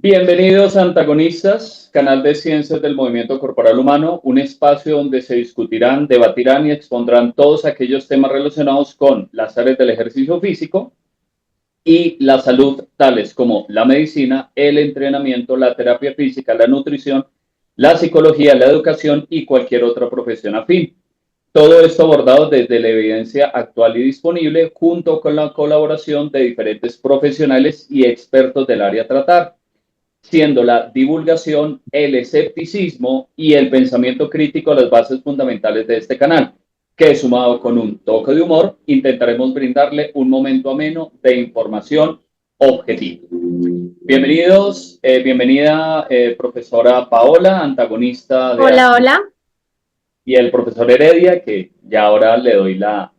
Bienvenidos a Antagonistas, canal de ciencias del movimiento corporal humano, un espacio donde se discutirán, debatirán y expondrán todos aquellos temas relacionados con las áreas del ejercicio físico y la salud, tales como la medicina, el entrenamiento, la terapia física, la nutrición, la psicología, la educación y cualquier otra profesión afín. Todo esto abordado desde la evidencia actual y disponible, junto con la colaboración de diferentes profesionales y expertos del área a tratar, siendo la divulgación, el escepticismo y el pensamiento crítico las bases fundamentales de este canal, que sumado con un toque de humor, intentaremos brindarle un momento ameno de información objetiva. Bienvenidos, bienvenida profesora Paola, antagonista de Hola, hace, hola. y el profesor Heredia, que ya ahora le doy la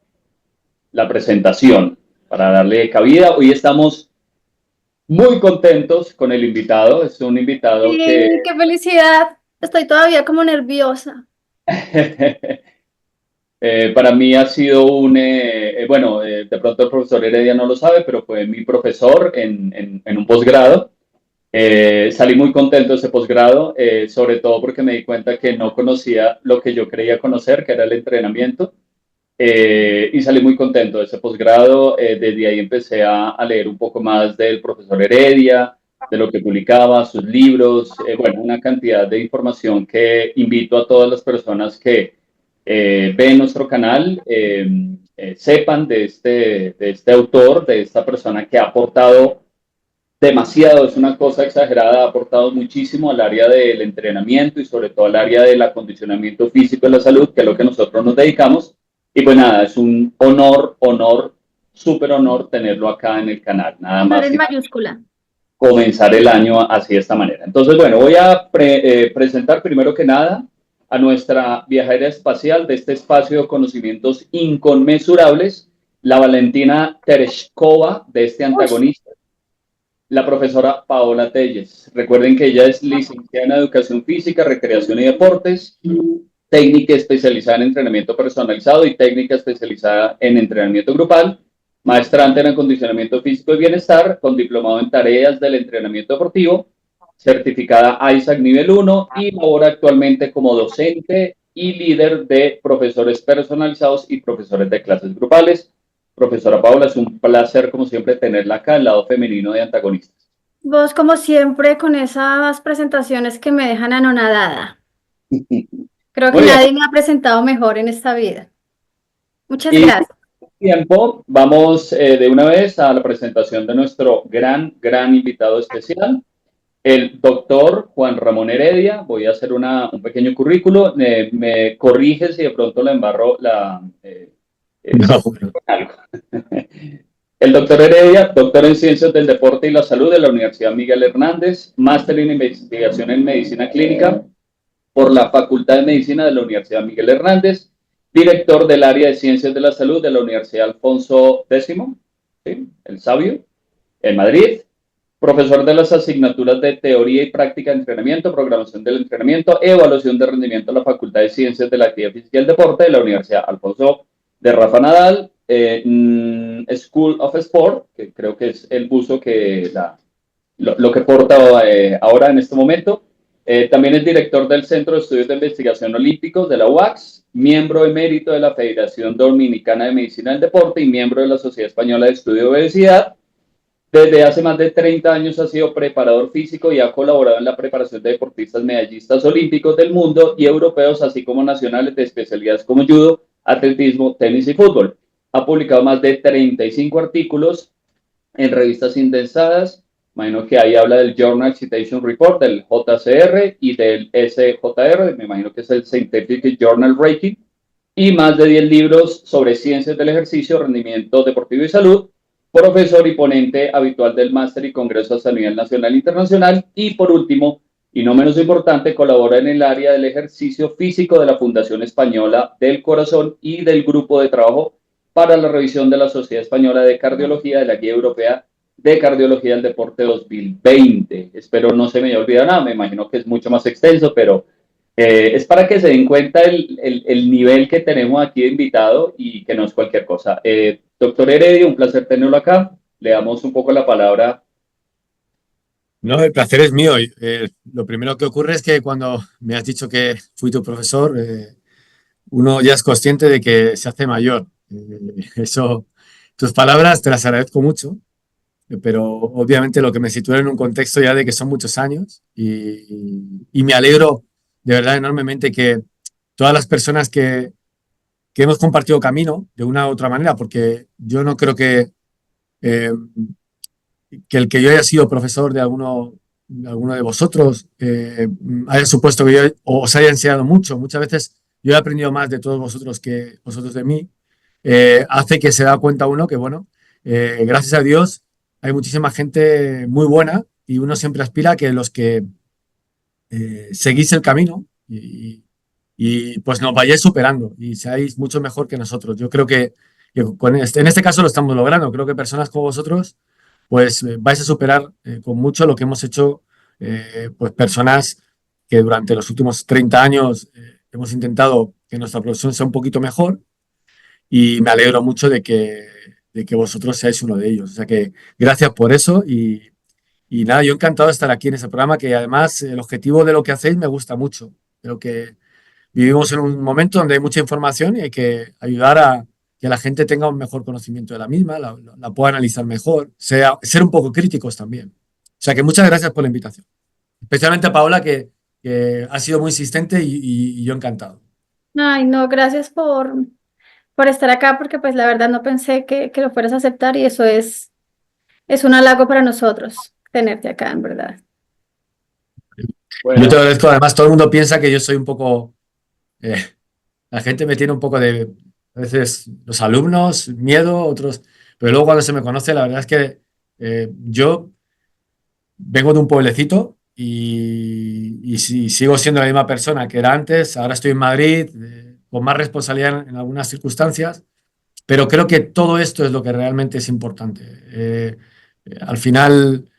presentación para darle cabida. Hoy estamos muy contentos con el invitado, es un invitado que Sí, qué felicidad. Estoy todavía como nerviosa. para mí ha sido de pronto el profesor Heredia no lo sabe, pero fue mi profesor en un posgrado. Salí muy contento de ese posgrado, sobre todo porque me di cuenta que no conocía lo que yo creía conocer, que era el entrenamiento, y salí muy contento de ese posgrado. Desde ahí empecé a leer un poco más del profesor Heredia, de lo que publicaba, sus libros, una cantidad de información que invito a todas las personas que ven nuestro canal, sepan de este autor, de esta persona que ha aportado demasiado, es una cosa exagerada, ha aportado muchísimo al área del entrenamiento y sobre todo al área del acondicionamiento físico y la salud, que es lo que nosotros nos dedicamos. Y pues nada, es un honor, súper honor tenerlo acá en el canal, nada Honor más en y mayúscula. comenzar el año así de esta manera. Entonces, bueno, voy a presentar primero que nada a nuestra viajera espacial de este espacio de conocimientos inconmensurables, la Valentina Tereshkova de este Uy, antagonista, la profesora Paola Telles. Recuerden que ella es licenciada en Educación Física, Recreación y Deportes, técnica especializada en entrenamiento personalizado y técnica especializada en entrenamiento grupal, maestrante en acondicionamiento físico y bienestar, con diplomado en tareas del entrenamiento deportivo, certificada ISAC nivel 1 y labora actualmente como docente y líder de profesores personalizados y profesores de clases grupales. Profesora Paula, es un placer, como siempre, tenerla acá, al lado femenino de antagonistas. vos como siempre con esas presentaciones que me dejan anonadada. Creo que Muy bien, nadie me ha presentado mejor en esta vida. Muchas y gracias. tiempo, vamos de una vez a la presentación de nuestro gran invitado especial, el doctor Juan Ramón Heredia. Voy a hacer un pequeño currículo. Me corrige si de pronto la embarro No, bueno. algo. El doctor Heredia, doctor en Ciencias del Deporte y la Salud de la Universidad Miguel Hernández, máster en investigación en Medicina Clínica por la Facultad de Medicina de la Universidad Miguel Hernández, director del área de Ciencias de la Salud de la Universidad Alfonso X, ¿sí? El Sabio, en Madrid, profesor de las asignaturas de Teoría y Práctica de Entrenamiento, Programación del Entrenamiento, Evaluación de Rendimiento de la Facultad de Ciencias de la Actividad Física y el Deporte de la Universidad Alfonso de Rafa Nadal, School of Sport, que creo que es el buzo que lo que porta ahora en este momento. También es director del Centro de Estudios de Investigación Olímpicos de la UACS, miembro emérito de la Federación Dominicana de Medicina del Deporte y miembro de la Sociedad Española de Estudio de Obesidad. Desde hace más de 30 años ha sido preparador físico y ha colaborado en la preparación de deportistas medallistas olímpicos del mundo y europeos, así como nacionales de especialidades como judo, atletismo, tenis y fútbol. Ha publicado más de 35 artículos en revistas indexadas. Imagino que ahí habla del Journal Citation Report, del JCR y del SJR, me imagino que es el Scientific Journal Ranking, y más de 10 libros sobre ciencias del ejercicio, rendimiento deportivo y salud, profesor y ponente habitual del máster y congresos a nivel nacional e internacional, y por último, y no menos importante, colabora en el área del ejercicio físico de la Fundación Española del Corazón y del Grupo de Trabajo para la revisión de la Sociedad Española de Cardiología de la Guía Europea de Cardiología del Deporte 2020. Espero no se me haya olvidado nada, me imagino que es mucho más extenso, pero es para que se den cuenta el nivel que tenemos aquí de invitado y que no es cualquier cosa. Doctor Heredia, un placer tenerlo acá. Le damos un poco la palabra No, el placer es mío. Lo primero que ocurre es que cuando me has dicho que fui tu profesor, uno ya es consciente de que se hace mayor. Eso, tus palabras te las agradezco mucho, pero obviamente lo que me sitúa en un contexto ya de que son muchos años y me alegro de verdad enormemente que todas las personas que hemos compartido camino de una u otra manera, porque yo no creo eh, que el que yo haya sido profesor de alguno de vosotros haya supuesto que yo os haya enseñado mucho. Muchas veces yo he aprendido más de todos vosotros que vosotros de mí. Hace que se da cuenta uno que, bueno, gracias a Dios hay muchísima gente muy buena y uno siempre aspira a que los que seguís el camino pues nos vayáis superando y seáis mucho mejor que nosotros. Yo creo que en este caso lo estamos logrando. Creo que personas como vosotros pues vais a superar con mucho lo que hemos hecho pues personas que durante los últimos 30 años hemos intentado que nuestra profesión sea un poquito mejor y me alegro mucho de que vosotros seáis uno de ellos. O sea que gracias por eso y nada, yo encantado de estar aquí en ese programa que además el objetivo de lo que hacéis me gusta mucho. Creo que vivimos en un momento donde hay mucha información y hay que ayudar a que la gente tenga un mejor conocimiento de la misma, la pueda analizar mejor, ser un poco críticos también. O sea que muchas gracias por la invitación. Especialmente a Paola, que ha sido muy insistente y yo encantado. Ay, no, gracias por estar acá, porque pues la verdad no pensé que lo fueras a aceptar y eso es un halago para nosotros, tenerte acá, en verdad. Yo te Bueno, agradezco, además todo el mundo piensa que yo soy un poco, eh, la gente me tiene un poco de, a veces los alumnos, miedo, otros, pero luego cuando se me conoce, la verdad es que yo vengo de un pueblecito y si sigo siendo la misma persona que era antes. Ahora estoy en Madrid, con más responsabilidad en algunas circunstancias, pero creo que todo esto es lo que realmente es importante. Al final,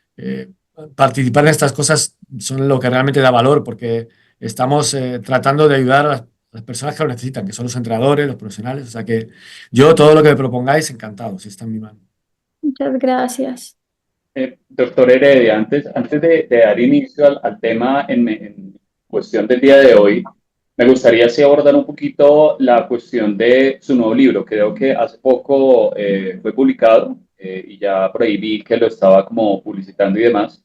participar en estas cosas son lo que realmente da valor, porque estamos tratando de ayudar a las personas que lo necesitan, que son los entrenadores, los profesionales. O sea que yo todo lo que me propongáis, encantado, si está en mi mano. Muchas gracias. doctor Heredia, antes de dar inicio al tema en cuestión del día de hoy, me gustaría sí abordar un poquito la cuestión de su nuevo libro. Creo que hace poco fue publicado y ya por ahí vi que lo estaba como publicitando y demás.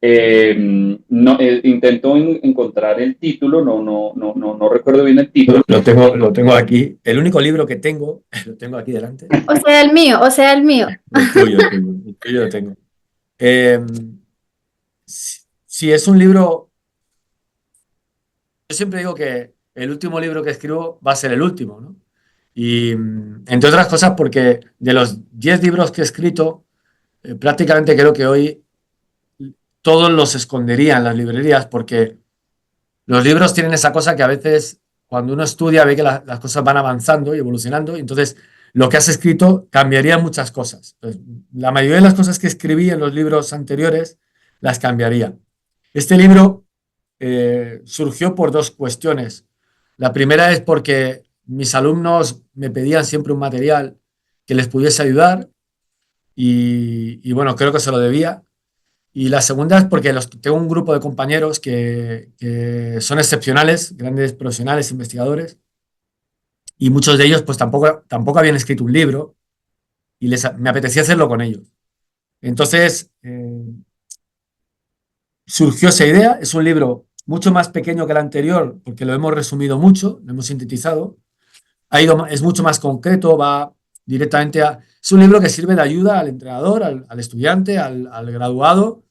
No, intento encontrar el título, no recuerdo bien el título. Lo tengo aquí. El único libro que tengo, lo tengo aquí delante. O sea, el mío, o sea, el mío. El tuyo lo tengo. Eh, si es un libro, yo siempre digo que el último libro que escribo va a ser el último, ¿no? Y entre otras cosas porque de los 10 libros que he escrito, prácticamente creo que hoy todos los escondería en las librerías porque los libros tienen esa cosa que a veces cuando uno estudia ve que las cosas van avanzando y evolucionando, y entonces lo que has escrito cambiaría muchas cosas. Entonces, la mayoría de las cosas que escribí en los libros anteriores las cambiaría. Este libro surgió por dos cuestiones. La primera es porque mis alumnos me pedían siempre un material que les pudiese ayudar y bueno, creo que se lo debía. Y la segunda es porque tengo un grupo de compañeros que son excepcionales, grandes profesionales, investigadores, y muchos de ellos pues tampoco habían escrito un libro y me apetecía hacerlo con ellos. Entonces surgió esa idea. Es un libro mucho más pequeño que el anterior porque lo hemos resumido mucho, lo hemos sintetizado. Es mucho más concreto, va directamente a... Es un libro que sirve de ayuda al entrenador, al estudiante, al graduado,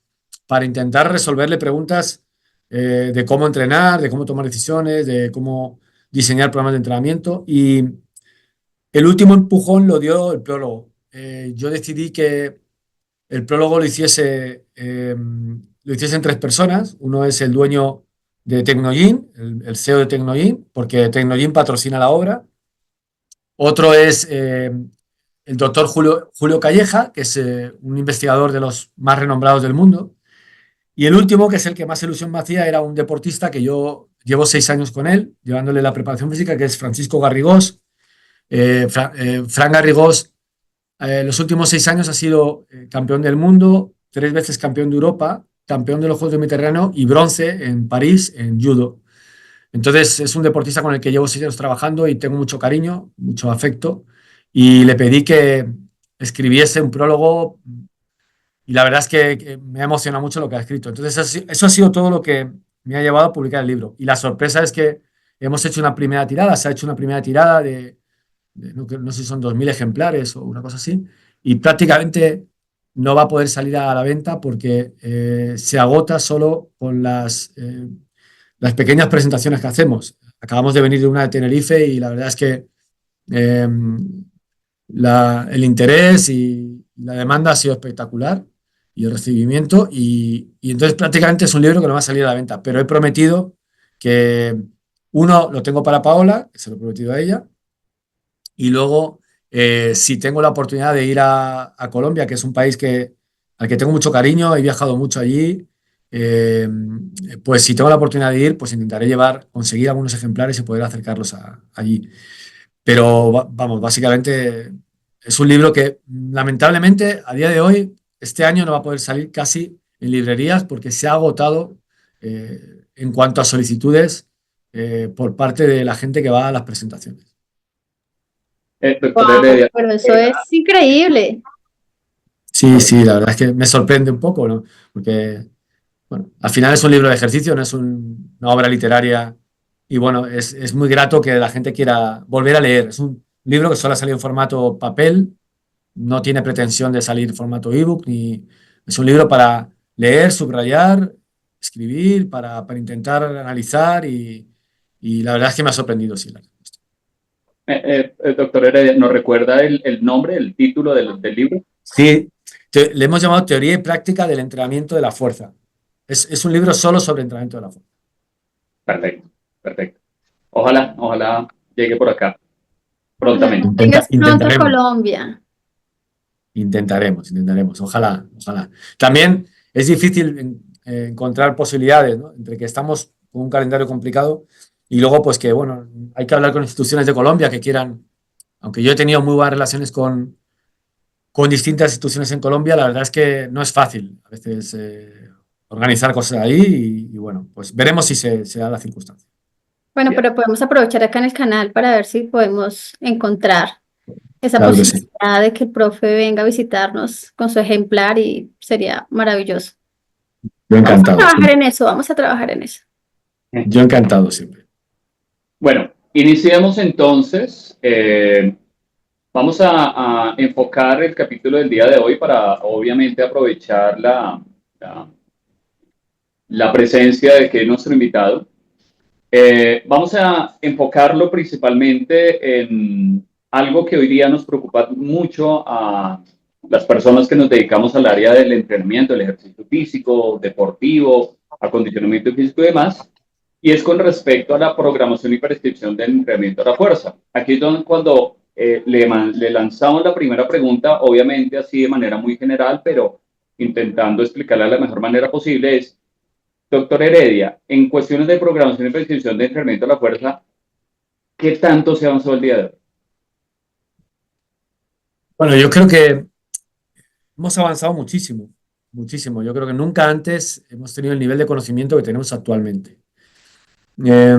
para intentar resolverle preguntas de cómo entrenar, de cómo tomar decisiones, de cómo diseñar programas de entrenamiento. Y el último empujón lo dio el prólogo. Yo decidí que el prólogo lo hiciesen tres personas. Uno es el dueño de Tecnogym, el CEO de Tecnogym, porque Tecnogym patrocina la obra. Otro es el doctor Julio Calleja, que es un investigador de los más renombrados del mundo. Y el último, que es el que más ilusión me hacía, era un deportista que yo llevo 6 años con él, llevándole la preparación física, que es Francisco Garrigós. Fran Garrigós, los últimos 6 años ha sido campeón del mundo, 3 veces campeón de Europa, campeón de los Juegos del Mediterráneo y bronce en París en judo. Entonces es un deportista con el que llevo 6 años trabajando y tengo mucho cariño, mucho afecto, y le pedí que escribiese un prólogo y la verdad es que me ha emocionado mucho lo que ha escrito. Entonces eso ha sido todo lo que me ha llevado a publicar el libro. Y la sorpresa es que hemos hecho una primera tirada, se ha hecho una primera tirada no sé si son 2.000 ejemplares o una cosa así, y prácticamente no va a poder salir a la venta porque se agota solo con las pequeñas presentaciones que hacemos. Acabamos de venir de una de Tenerife y la verdad es que eh, el interés y la demanda ha sido espectacular y el recibimiento y entonces prácticamente es un libro que no va a salir a la venta, pero he prometido que uno lo tengo para Paola, que se lo he prometido a ella, y luego si tengo la oportunidad de ir a Colombia, que es un país al que tengo mucho cariño, he viajado mucho allí, eh, pues si tengo la oportunidad de ir, pues intentaré conseguir algunos ejemplares y poder acercarlos allí. Pero vamos, básicamente es un libro que lamentablemente a día de hoy, este año no va a poder salir casi en librerías porque se ha agotado en cuanto a solicitudes por parte de la gente que va a las presentaciones. Doctor Wow, Heredia, pero eso es increíble. Sí, sí, la verdad es que me sorprende un poco, ¿no? Porque, bueno, al final es un libro de ejercicio, no es una obra literaria. Y bueno, es muy grato que la gente quiera volver a leer. Es un libro que solo ha salido en formato papel, no tiene pretensión de salir en formato ebook, ni es un libro para leer, subrayar, escribir, para intentar analizar y la verdad es que me ha sorprendido, sí. doctor Heredia, ¿nos recuerda el nombre, el título del libro? Sí, le hemos llamado Teoría y Práctica del Entrenamiento de la Fuerza. Es un libro solo sobre entrenamiento de la fuerza. Perfecto, perfecto. Ojalá llegue por acá prontamente. Llegues pronto a Intentaremos. Colombia. Intentaremos, ojalá, ojalá. También es difícil encontrar posibilidades, ¿no? Entre que estamos con un calendario complicado y luego, pues que, bueno, hay que hablar con instituciones de Colombia que quieran, aunque yo he tenido muy buenas relaciones con distintas instituciones en Colombia, la verdad es que no es fácil a veces organizar cosas ahí y bueno, pues veremos si se da la circunstancia. Bueno, Bien. pero podemos aprovechar acá en el canal para ver si podemos encontrar esa Claro que sí. posibilidad de que el profe venga a visitarnos con su ejemplar y sería maravilloso. Yo Vamos a encantado, trabajar siempre. en eso, vamos a trabajar en eso. Yo encantado siempre. Bueno, iniciemos entonces. Vamos a enfocar el capítulo del día de hoy para obviamente aprovechar la presencia de que es nuestro invitado. Vamos a enfocarlo principalmente en algo que hoy día nos preocupa mucho a las personas que nos dedicamos al área del entrenamiento, del ejercicio físico, deportivo, acondicionamiento físico y demás, y es con respecto a la programación y prescripción del entrenamiento a la fuerza. Aquí es donde cuando le lanzamos la primera pregunta, obviamente así de manera muy general, pero intentando explicarla de la mejor manera posible, es: doctor Heredia, en cuestiones de programación y prescripción de entrenamiento a la fuerza, ¿qué tanto se avanzó el día de hoy? Bueno, yo creo que hemos avanzado muchísimo, muchísimo. Yo creo que nunca antes hemos tenido el nivel de conocimiento que tenemos actualmente. Eh,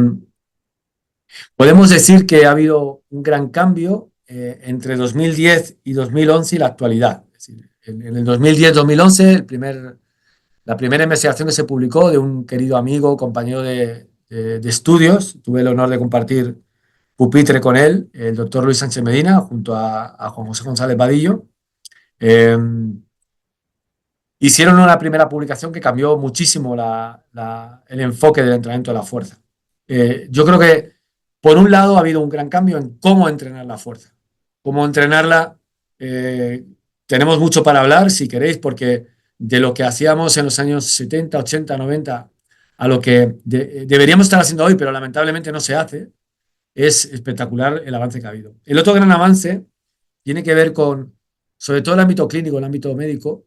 Podemos decir que ha habido un gran cambio entre 2010 y 2011 y la actualidad. Es decir, en el 2010-2011, la primera investigación que se publicó de un querido amigo, compañero de estudios, tuve el honor de compartir pupitre con él, el doctor Luis Sánchez Medina, junto a Juan José González Vadillo. Eh, Hicieron una primera publicación que cambió muchísimo el enfoque del entrenamiento de la fuerza. Yo creo que, por un lado, ha habido un gran cambio en cómo entrenar la fuerza. Cómo entrenarla, tenemos mucho para hablar, si queréis, porque de lo que hacíamos en los años 70, 80, 90, a lo que deberíamos estar haciendo hoy, pero lamentablemente no se hace, es espectacular el avance que ha habido. El otro gran avance tiene que ver con, sobre todo el ámbito clínico, el ámbito médico,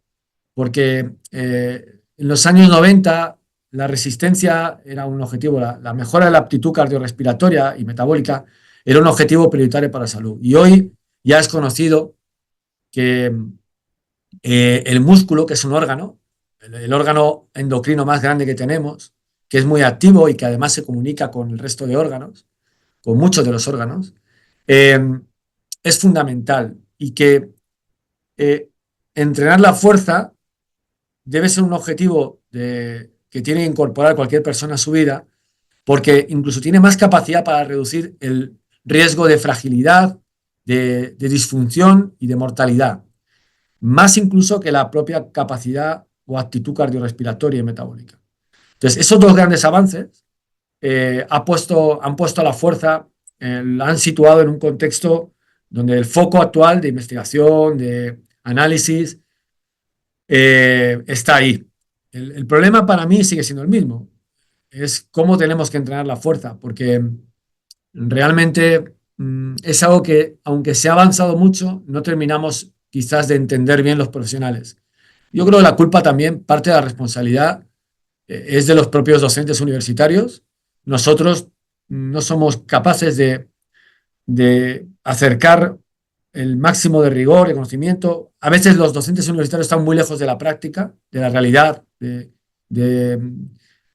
porque en los años 90 la resistencia era un objetivo, la mejora de la aptitud cardiorrespiratoria y metabólica era un objetivo prioritario para la salud. Y hoy ya es conocido que el músculo, que es un órgano, el órgano endocrino más grande que tenemos, que es muy activo y que además se comunica con el resto de órganos, con muchos de los órganos, eh, es fundamental y que entrenar la fuerza debe ser un objetivo que tiene que incorporar cualquier persona a su vida, porque incluso tiene más capacidad para reducir el riesgo de fragilidad, de disfunción y de mortalidad, más incluso que la propia capacidad o actitud cardiorrespiratoria y metabólica. Entonces, esos dos grandes avances han puesto a la fuerza, la han situado en un contexto donde el foco actual de investigación, de análisis, está ahí. El problema para mí sigue siendo el mismo, es cómo tenemos que entrenar la fuerza, porque realmente es algo que, aunque se ha avanzado mucho, no terminamos quizás de entender bien los profesionales. Yo creo que la culpa también, parte de la responsabilidad, es de los propios docentes universitarios. Nosotros no somos capaces de acercar el máximo de rigor y conocimiento. A veces los docentes universitarios están muy lejos de la práctica, de la realidad, de,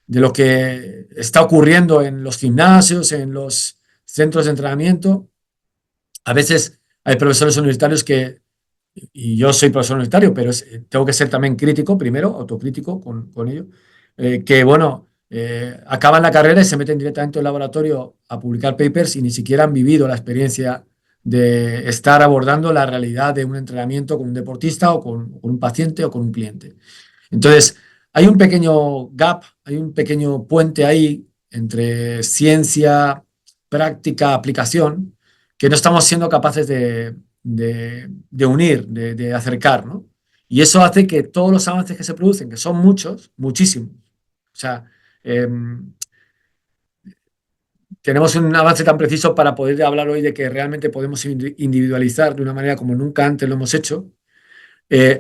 de lo que está ocurriendo en los gimnasios, en los centros de entrenamiento. A veces hay profesores universitarios y yo soy profesor universitario, pero tengo que ser también crítico primero, autocrítico con ello, que bueno, acaban la carrera y se meten directamente al laboratorio a publicar papers y ni siquiera han vivido la experiencia de estar abordando la realidad de un entrenamiento con un deportista o con un paciente o con un cliente. Entonces, hay un pequeño gap, hay un pequeño puente ahí entre ciencia, práctica, aplicación, que no estamos siendo capaces de unir, de acercar, ¿no? Y eso hace que todos los avances que se producen, que son muchos, muchísimos, o sea, eh, tenemos un avance tan preciso para poder hablar hoy de que realmente podemos individualizar de una manera como nunca antes lo hemos hecho,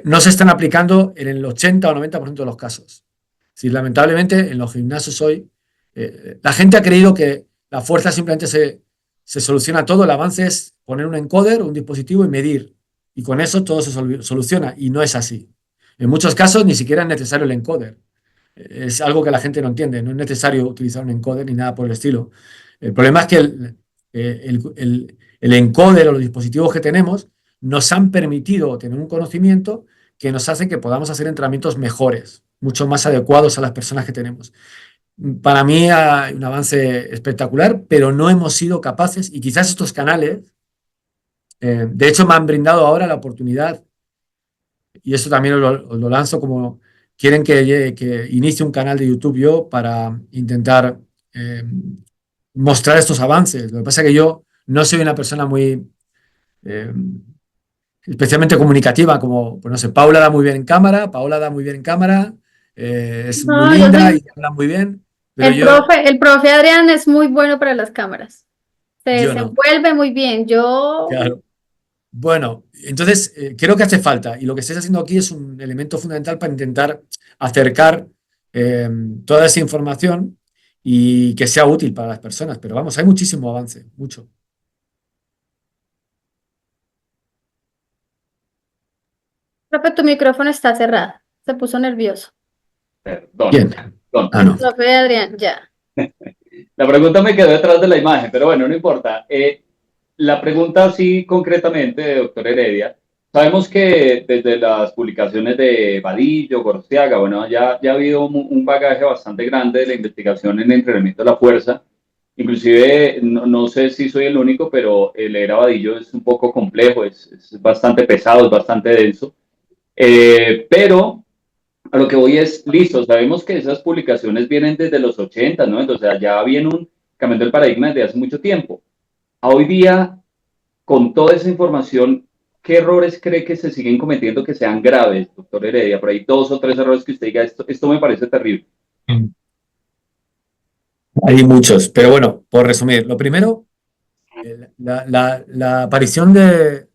no se están aplicando en el 80 o 90% de los casos. Sí, lamentablemente, en los gimnasios hoy, la gente ha creído que la fuerza simplemente se soluciona todo. El avance es poner un encoder, un dispositivo y medir. Y con eso todo se soluciona. Y no es así. En muchos casos ni siquiera es necesario el encoder. Es algo que la gente no entiende. No es necesario utilizar un encoder ni nada por el estilo. El problema es que el encoder o los dispositivos que tenemos nos han permitido tener un conocimiento que nos hace que podamos hacer entrenamientos mejores, mucho más adecuados a las personas que tenemos. Para mí hay un avance espectacular, pero no hemos sido capaces, y quizás estos canales, de hecho me han brindado ahora la oportunidad, y eso también os lo lanzo como quieren que inicie un canal de YouTube yo para intentar mostrar estos avances. Lo que pasa es que yo no soy una persona muy eh, especialmente comunicativa, como, pues no sé, Paula da muy bien en cámara, Paola da muy bien en cámara, es muy No, yo linda soy, y habla muy bien, pero yo, el profe Adrián es muy bueno para las cámaras. Se yo no. desenvuelve muy bien. Yo, Claro. Bueno, entonces creo que hace falta y lo que estáis haciendo aquí es un elemento fundamental para intentar acercar eh, toda esa información y que sea útil para las personas. Pero vamos, hay muchísimo avance, mucho. profe, tu micrófono está cerrado. Se puso nervioso. Perdón, Bien. perdón. Ah, no. Profe Adrián, ya. La pregunta me quedó detrás de la imagen, pero bueno, no importa. La pregunta sí concretamente, doctor Heredia, sabemos que desde las publicaciones de Vadillo, Gorostiaga, bueno, ya ha habido un bagaje bastante grande de la investigación en el entrenamiento de la fuerza. Inclusive, no sé si soy el único, pero leer a Vadillo es un poco complejo, es bastante pesado, es bastante denso. Pero a lo que voy es, listo, sabemos que esas publicaciones vienen desde los 80, ¿no? Entonces ya viene un cambio del paradigma desde hace mucho tiempo. A hoy día, con toda esa información, ¿qué errores cree que se siguen cometiendo que sean graves, doctor Heredia? Por ahí 2 o 3 errores que usted diga, esto me parece terrible. Hay muchos, pero bueno, por resumir, lo primero, la aparición de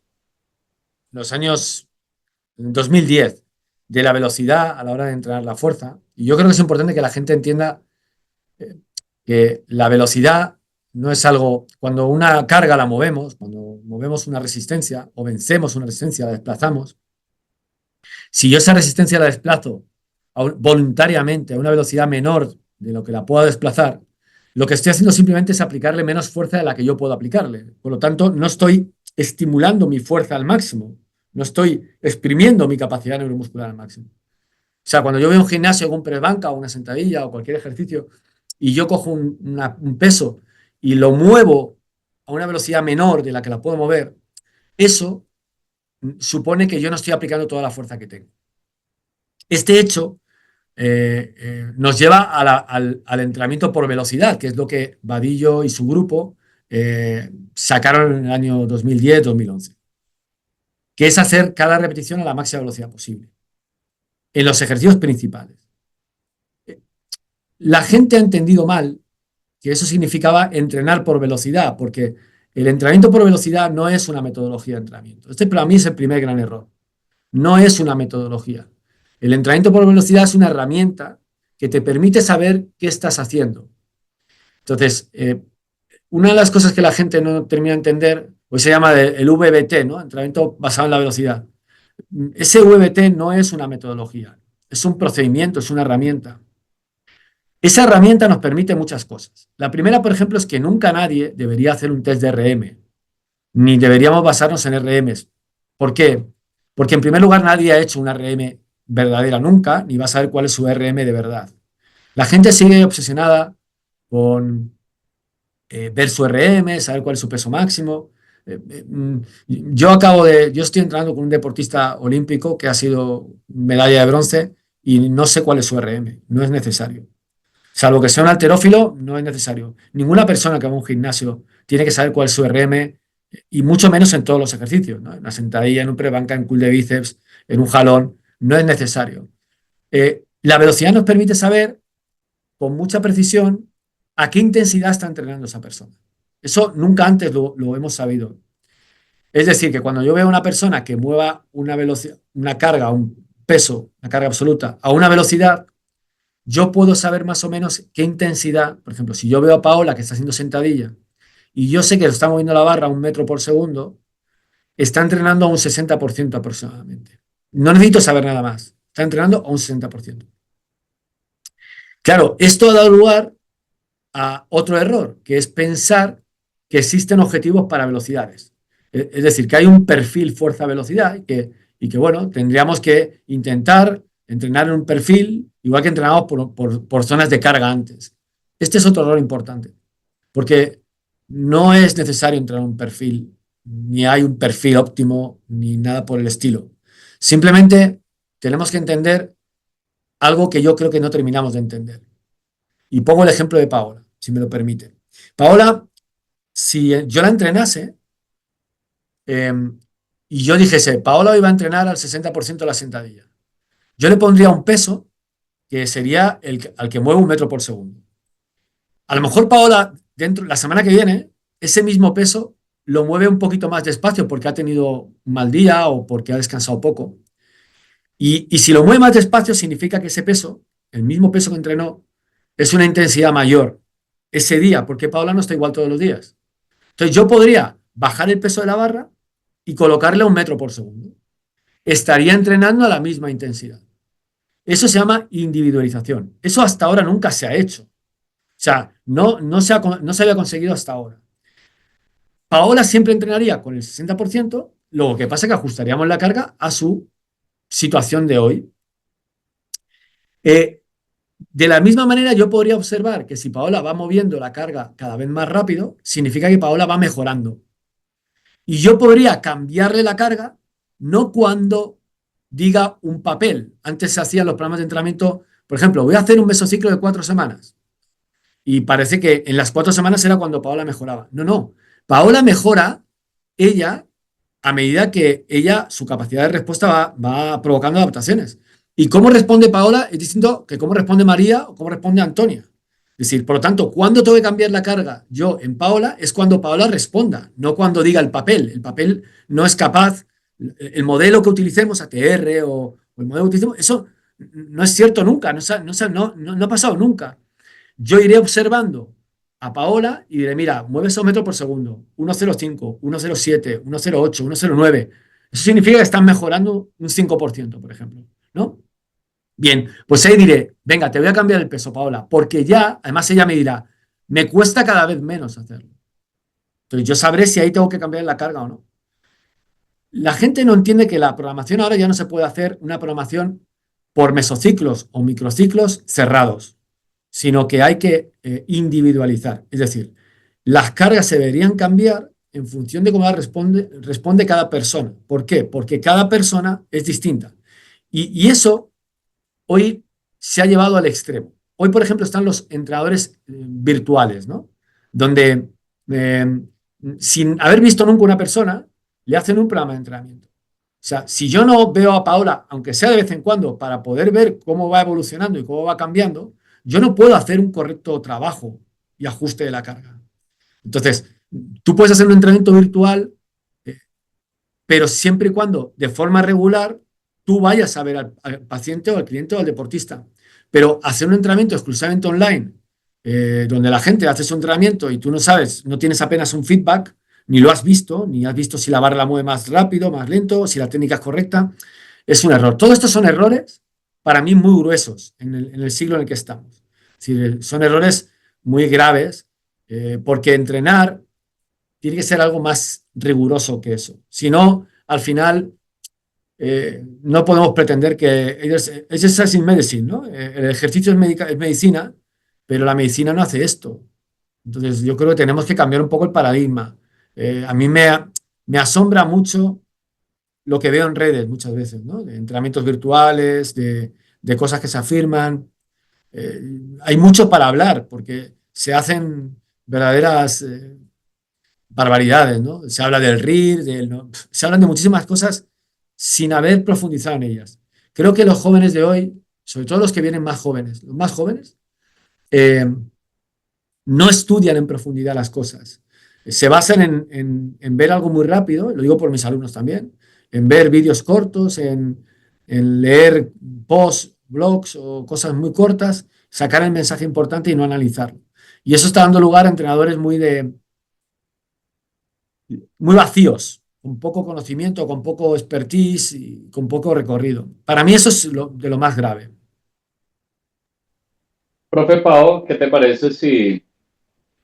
los años 2010 de la velocidad a la hora de entrenar la fuerza. Y yo creo que es importante que la gente entienda que la velocidad no es algo, cuando una carga la movemos, cuando movemos una resistencia o vencemos una resistencia, la desplazamos, si yo esa resistencia la desplazo voluntariamente a una velocidad menor de lo que la pueda desplazar, lo que estoy haciendo simplemente es aplicarle menos fuerza de la que yo puedo aplicarle. Por lo tanto, no estoy estimulando mi fuerza al máximo, no estoy exprimiendo mi capacidad neuromuscular al máximo. O sea, cuando yo voy a un gimnasio con un press banca o una sentadilla o cualquier ejercicio y yo cojo un peso y lo muevo a una velocidad menor de la que la puedo mover, eso supone que yo no estoy aplicando toda la fuerza que tengo. Este hecho nos lleva al entrenamiento por velocidad, que es lo que Vadillo y su grupo sacaron en el año 2010-2011, que es hacer cada repetición a la máxima velocidad posible, en los ejercicios principales. La gente ha entendido mal que eso significaba entrenar por velocidad, porque el entrenamiento por velocidad no es una metodología de entrenamiento. Este para mí es el primer gran error. No es una metodología. El entrenamiento por velocidad es una herramienta que te permite saber qué estás haciendo. Entonces, una de las cosas que la gente no termina de entender, pues se llama el VBT, ¿no? Entrenamiento basado en la velocidad. Ese VBT no es una metodología, es un procedimiento, es una herramienta. Esa herramienta nos permite muchas cosas. La primera, por ejemplo, es que nunca nadie debería hacer un test de RM, ni deberíamos basarnos en RMs. ¿Por qué? Porque en primer lugar nadie ha hecho una RM verdadera nunca, ni va a saber cuál es su RM de verdad. La gente sigue obsesionada con ver su RM, saber cuál es su peso máximo. Yo estoy entrenando con un deportista olímpico que ha sido medalla de bronce y no sé cuál es su RM, no es necesario. Salvo que sea un halterófilo, no es necesario. Ninguna persona que va a un gimnasio tiene que saber cuál es su RM y mucho menos en todos los ejercicios, ¿no? En una sentadilla, en un prebanca, en curl de bíceps, en un jalón, no es necesario. La velocidad nos permite saber con mucha precisión a qué intensidad está entrenando esa persona. Eso nunca antes lo hemos sabido. Es decir, que cuando yo veo a una persona que mueva una velocidad, una carga, un peso, una carga absoluta, a una velocidad, yo puedo saber más o menos qué intensidad, por ejemplo, si yo veo a Paola que está haciendo sentadilla y yo sé que está moviendo la barra a 1 metro por segundo, está entrenando a un 60% aproximadamente. No necesito saber nada más. Está entrenando a un 60%. Claro, esto ha dado lugar a otro error, que es pensar que existen objetivos para velocidades. Es decir, que hay un perfil fuerza-velocidad y que, bueno, tendríamos que intentar entrenar en un perfil igual que entrenamos por zonas de carga antes. Este es otro error importante, porque no es necesario entrenar un perfil, ni hay un perfil óptimo, ni nada por el estilo. Simplemente tenemos que entender algo que yo creo que no terminamos de entender. Y pongo el ejemplo de Paola, si me lo permite. Paola, si yo la entrenase y yo dijese, Paola hoy va a entrenar al 60% de la sentadilla, yo le pondría un peso que sería al que mueve 1 metro por segundo. A lo mejor Paola, la semana que viene, ese mismo peso lo mueve un poquito más despacio porque ha tenido un mal día o porque ha descansado poco. Y si lo mueve más despacio, significa que ese peso, el mismo peso que entrenó, es una intensidad mayor ese día, porque Paola no está igual todos los días. Entonces yo podría bajar el peso de la barra y colocarle a 1 metro por segundo. Estaría entrenando a la misma intensidad. Eso se llama individualización. Eso hasta ahora nunca se ha hecho. O sea, no se había conseguido hasta ahora. Paola siempre entrenaría con el 60%, lo que pasa es que ajustaríamos la carga a su situación de hoy. De la misma manera, yo podría observar que si Paola va moviendo la carga cada vez más rápido, significa que Paola va mejorando. Y yo podría cambiarle la carga, no cuando diga un papel. Antes se hacían los programas de entrenamiento, por ejemplo, voy a hacer un mesociclo de 4 semanas. Y parece que en las 4 semanas era cuando Paola mejoraba. No. Paola mejora, ella, a medida que su capacidad de respuesta va provocando adaptaciones. Y cómo responde Paola es distinto que cómo responde María o cómo responde Antonia. Es decir, por lo tanto, cuando tengo que cambiar la carga yo en Paola es cuando Paola responda, no cuando diga el papel. El papel no es capaz, el modelo que utilicemos, ATR o el modelo que utilicemos, eso no es cierto nunca, no ha pasado nunca. Yo iré observando a Paola y diré, mira, mueve 1 metros por segundo, 1,05, 1,07, 1,08, 1,09. Eso significa que están mejorando un 5%, por ejemplo, ¿no? Bien, pues ahí diré, venga, te voy a cambiar el peso, Paola, porque ya, además ella me dirá, me cuesta cada vez menos hacerlo. Entonces yo sabré si ahí tengo que cambiar la carga o no. La gente no entiende que la programación ahora ya no se puede hacer una programación por mesociclos o microciclos cerrados, sino que hay que individualizar. Es decir, las cargas se deberían cambiar en función de cómo responde cada persona. ¿Por qué? Porque cada persona es distinta. Y eso hoy se ha llevado al extremo. Hoy, por ejemplo, están los entrenadores virtuales, ¿no? Donde eh, sin haber visto nunca una persona, le hacen un programa de entrenamiento. O sea, si yo no veo a Paola, aunque sea de vez en cuando, para poder ver cómo va evolucionando y cómo va cambiando, yo no puedo hacer un correcto trabajo y ajuste de la carga. Entonces, tú puedes hacer un entrenamiento virtual, eh, pero siempre y cuando de forma regular tú vayas a ver al paciente o al cliente o al deportista. Pero hacer un entrenamiento exclusivamente online, donde la gente hace su entrenamiento y tú no sabes, no tienes apenas un feedback, ni lo has visto, ni has visto si la barra la mueve más rápido, más lento, si la técnica es correcta, es un error. Todos estos son errores para mí muy gruesos en el siglo en el que estamos. Es decir, son errores muy graves, porque entrenar tiene que ser algo más riguroso que eso. Si no, al final no podemos pretender que es exercise in medicine, ¿no? El ejercicio es medicina, pero la medicina no hace esto. Entonces yo creo que tenemos que cambiar un poco el paradigma. A mí me asombra mucho lo que veo en redes muchas veces, ¿no? De entrenamientos virtuales, de cosas que se afirman. Hay mucho para hablar porque se hacen verdaderas barbaridades, ¿no? Se habla del RIR, ¿no? Se hablan de muchísimas cosas sin haber profundizado en ellas. Creo que los jóvenes de hoy, sobre todo los que vienen más jóvenes, los más jóvenes, eh, no estudian en profundidad las cosas. Se basan en ver algo muy rápido, lo digo por mis alumnos también, en ver vídeos cortos, en leer posts, blogs o cosas muy cortas, sacar el mensaje importante y no analizarlo. Y eso está dando lugar a entrenadores muy vacíos, con poco conocimiento, con poco expertise y con poco recorrido. Para mí eso es de lo más grave. Profe Pau, ¿qué te parece si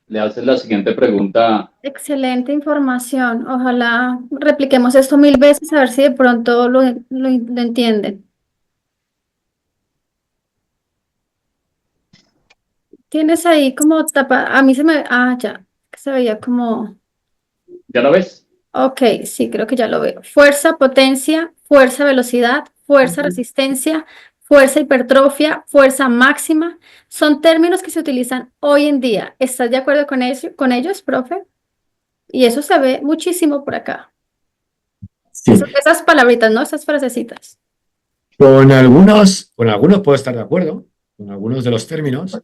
le haces la siguiente pregunta? Excelente información. Ojalá repliquemos esto 1000 veces a ver si de pronto lo entienden. Tienes ahí como tapa, a mí se me, ya, que se veía como, ¿Ya lo ves? ok, sí, creo que ya lo veo. Fuerza, potencia, fuerza, velocidad, fuerza, resistencia, fuerza, hipertrofia, fuerza máxima, son términos que se utilizan hoy en día. ¿Estás de acuerdo con ellos, profe? Y eso se ve muchísimo por acá. Sí. Esas palabritas, ¿no? Esas frasecitas. Con algunos puedo estar de acuerdo, con algunos de los términos,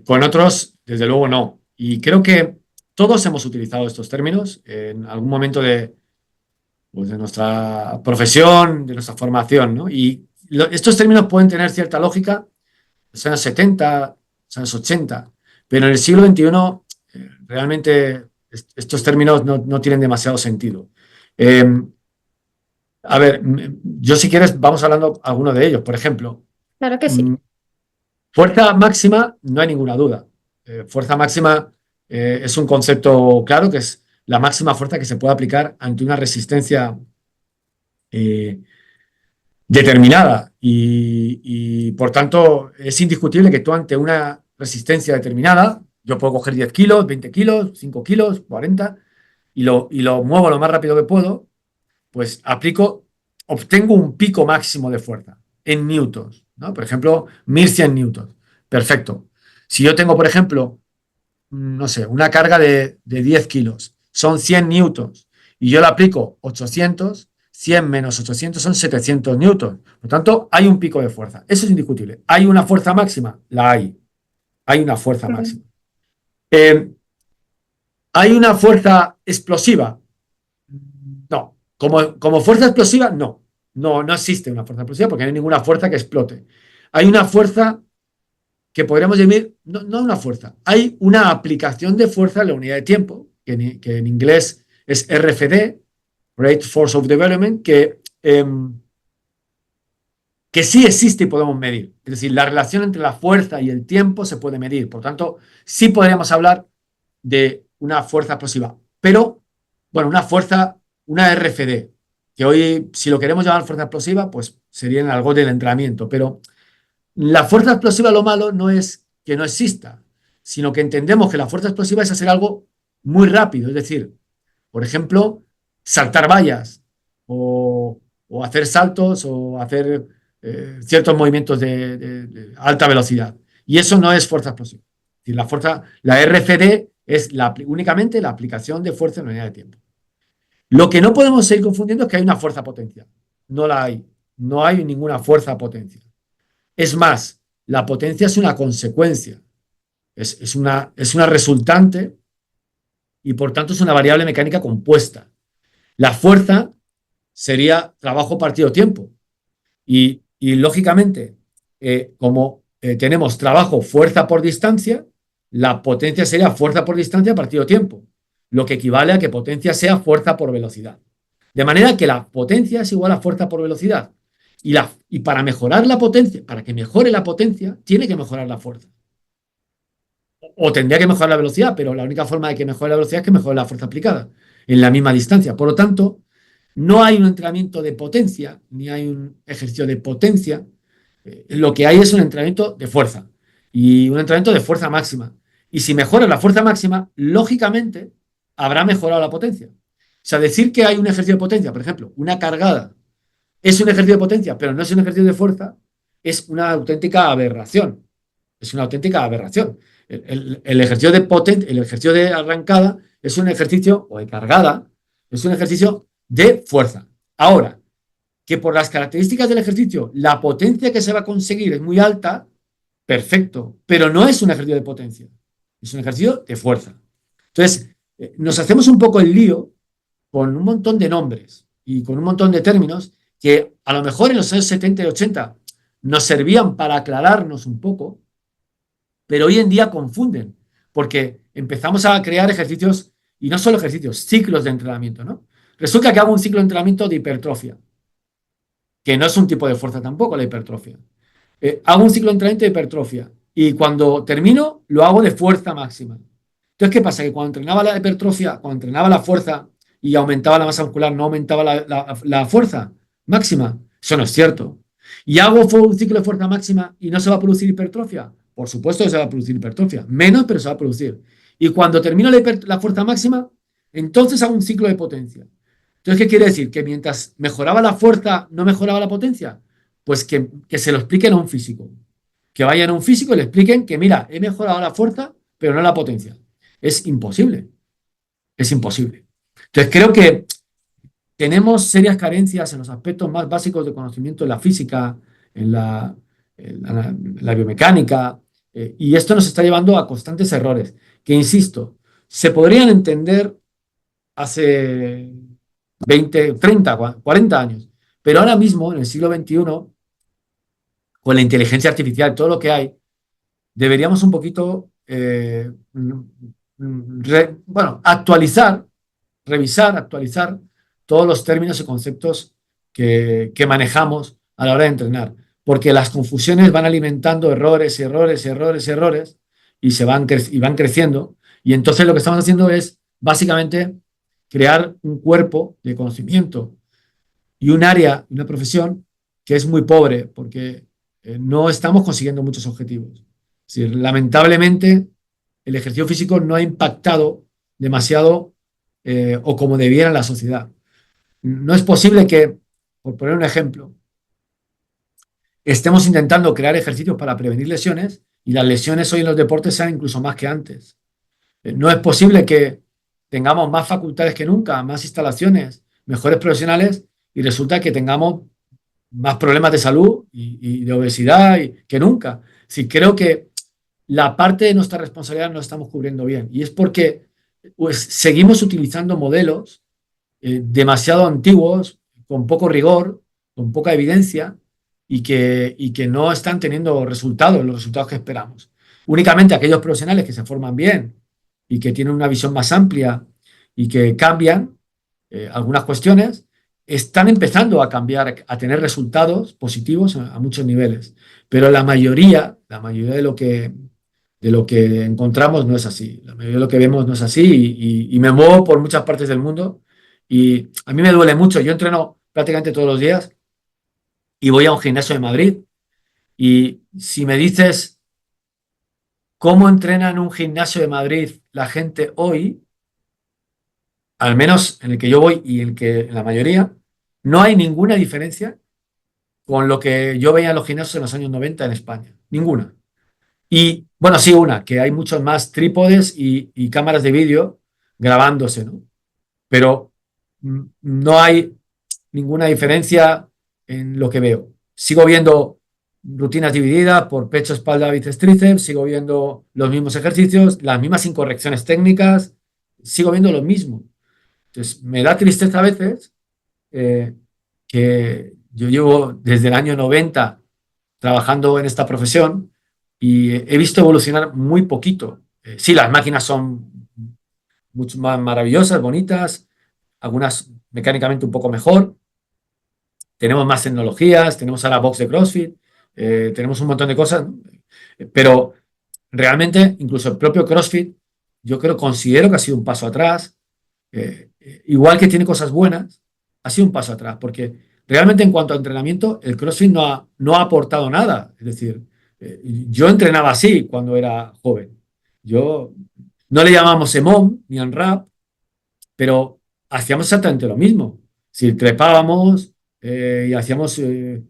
con otros, desde luego, no. Y creo que todos hemos utilizado estos términos en algún momento pues, de nuestra profesión, de nuestra formación, ¿no? Y estos términos pueden tener cierta lógica en los años 70, los años 80, pero en el siglo XXI realmente estos términos no tienen demasiado sentido. Eh, a ver, yo si quieres vamos hablando alguno de ellos. Por ejemplo, Claro que sí. fuerza máxima, no hay ninguna duda. Fuerza máxima es un concepto claro que es la máxima fuerza que se puede aplicar ante una resistencia eh, determinada y, por tanto es indiscutible que tú ante una resistencia determinada, yo puedo coger 10 kilos, 20 kilos, 5 kilos, 40 y lo muevo lo más rápido que puedo, pues obtengo un pico máximo de fuerza en newtons, ¿no? Por ejemplo, 1100 newtons. Perfecto. Si yo tengo, por ejemplo, no sé, una carga de 10 kilos, son 100 newtons, y yo le aplico 800, 100 menos 800 son 700 newtons. Por tanto, hay un pico de fuerza. Eso es indiscutible. ¿Hay una fuerza máxima? La hay. Hay una fuerza máxima. Eh, ¿Hay una fuerza explosiva? No. Como fuerza explosiva, no. No existe una fuerza explosiva porque no hay ninguna fuerza que explote. Hay una fuerza que podríamos decir, no una fuerza, hay una aplicación de fuerza en la unidad de tiempo, que en inglés es RFD, Rate Force of Development, que que sí existe y podemos medir. Es decir, la relación entre la fuerza y el tiempo se puede medir. Por tanto, sí podríamos hablar de una fuerza explosiva. Pero, bueno, una RFD, que hoy, si lo queremos llamar fuerza explosiva, pues sería en algo del entrenamiento. Pero la fuerza explosiva, lo malo no es que no exista, sino que entendemos que la fuerza explosiva es hacer algo muy rápido. Es decir, por ejemplo, saltar vallas o hacer saltos o hacer ciertos movimientos de alta velocidad. Y eso no es fuerza explosiva. Es decir, la RFD es únicamente la aplicación de fuerza en unidad de tiempo. Lo que no podemos seguir confundiendo es que hay una fuerza potencial. No la hay. No hay ninguna fuerza potencial. Es más, la potencia es una consecuencia. Es una resultante y por tanto es una variable mecánica compuesta. La fuerza sería trabajo partido tiempo. Y lógicamente, como tenemos trabajo fuerza por distancia, la potencia sería fuerza por distancia partido tiempo, lo que equivale a que potencia sea fuerza por velocidad. De manera que la potencia es igual a fuerza por velocidad. Y para mejorar la potencia, para que mejore la potencia, tiene que mejorar la fuerza. O tendría que mejorar la velocidad, pero la única forma de que mejore la velocidad es que mejore la fuerza aplicada en la misma distancia. Por lo tanto, no hay un entrenamiento de potencia, ni hay un ejercicio de potencia. Lo que hay es un entrenamiento de fuerza y un entrenamiento de fuerza máxima. Y si mejora la fuerza máxima, lógicamente habrá mejorado la potencia. O sea, decir que hay un ejercicio de potencia, por ejemplo, una cargada, es un ejercicio de potencia, pero no es un ejercicio de fuerza, es una auténtica aberración. Es una auténtica aberración. El ejercicio de potencia, el ejercicio de arrancada es un ejercicio, o de cargada, es un ejercicio de fuerza. Ahora, que por las características del ejercicio, la potencia que se va a conseguir es muy alta, perfecto, pero no es un ejercicio de potencia, es un ejercicio de fuerza. Entonces, nos hacemos un poco el lío con un montón de nombres y con un montón de términos que a lo mejor en los años 70 y 80 nos servían para aclararnos un poco, pero hoy en día confunden, porque empezamos a crear ejercicios, y no solo ejercicios, ciclos de entrenamiento, ¿no? Resulta que hago un ciclo de entrenamiento de hipertrofia, que no es un tipo de fuerza tampoco la hipertrofia. Hago un ciclo de entrenamiento de hipertrofia y cuando termino lo hago de fuerza máxima. Entonces, ¿qué pasa? Que cuando entrenaba la hipertrofia, cuando entrenaba la fuerza y aumentaba la masa muscular, no aumentaba la fuerza máxima. Eso no es cierto. Y hago un ciclo de fuerza máxima y no se va a producir hipertrofia. Por supuesto que se va a producir hipertrofia. Menos, pero se va a producir. Y cuando termino la fuerza máxima, entonces hago un ciclo de potencia. Entonces, ¿qué quiere decir? Que mientras mejoraba la fuerza, no mejoraba la potencia. Pues que se lo expliquen a un físico. Que vayan a un físico y le expliquen que, mira, he mejorado la fuerza, pero no la potencia. Es imposible. Es imposible. Entonces, creo que tenemos serias carencias en los aspectos más básicos de conocimiento de la física, en la biomecánica, y esto nos está llevando a constantes errores, que, insisto, se podrían entender hace 20, 30, 40 años, pero ahora mismo, en el siglo XXI, con la inteligencia artificial, todo lo que hay, deberíamos un poquito, actualizar todos los términos y conceptos que manejamos a la hora de entrenar, porque las confusiones van alimentando errores y van creciendo, y entonces lo que estamos haciendo es básicamente crear un cuerpo de conocimiento y un área, una profesión que es muy pobre, porque no estamos consiguiendo muchos objetivos. Es decir, lamentablemente, el ejercicio físico no ha impactado demasiado o como debiera en la sociedad. No es posible que, por poner un ejemplo, estemos intentando crear ejercicios para prevenir lesiones y las lesiones hoy en los deportes sean incluso más que antes. No es posible que tengamos más facultades que nunca, más instalaciones, mejores profesionales y resulta que tengamos más problemas de salud y de obesidad que nunca. Sí, creo que la parte de nuestra responsabilidad no estamos cubriendo bien y es porque pues, seguimos utilizando modelos demasiado antiguos, con poco rigor, con poca evidencia y que no están teniendo resultados, los resultados que esperamos. Únicamente aquellos profesionales que se forman bien y que tienen una visión más amplia y que cambian algunas cuestiones, están empezando a cambiar, a tener resultados positivos a muchos niveles, pero la mayoría de lo que encontramos no es así. La mayoría de lo que vemos no es así y me muevo por muchas partes del mundo y a mí me duele mucho. Yo entreno prácticamente todos los días y voy a un gimnasio de Madrid y si me dices cómo entrena en un gimnasio de Madrid la gente hoy, al menos en el que yo voy y en la mayoría, no hay ninguna diferencia con lo que yo veía en los gimnasios en los años 90 en España. Ninguna. Y bueno, sí, una, que hay muchos más trípodes y cámaras de vídeo grabándose, ¿no? Pero no hay ninguna diferencia en lo que veo. Sigo viendo rutinas divididas por pecho, espalda, bíceps, tríceps, sigo viendo los mismos ejercicios, las mismas incorrecciones técnicas, sigo viendo lo mismo. Entonces, me da tristeza a veces eh, que yo llevo desde el año 90 trabajando en esta profesión y he visto evolucionar muy poquito. Sí, las máquinas son mucho más maravillosas, bonitas, algunas mecánicamente un poco mejor, tenemos más tecnologías, tenemos ahora box de CrossFit, tenemos un montón de cosas, ¿no? Pero realmente incluso el propio CrossFit yo considero que ha sido un paso atrás, igual que tiene cosas buenas, ha sido un paso atrás, porque realmente en cuanto a entrenamiento, el CrossFit no ha aportado nada. Es decir, yo entrenaba así cuando era joven. Yo no le llamamos EMOM ni ANRAP, pero hacíamos exactamente lo mismo. Si trepábamos y hacíamos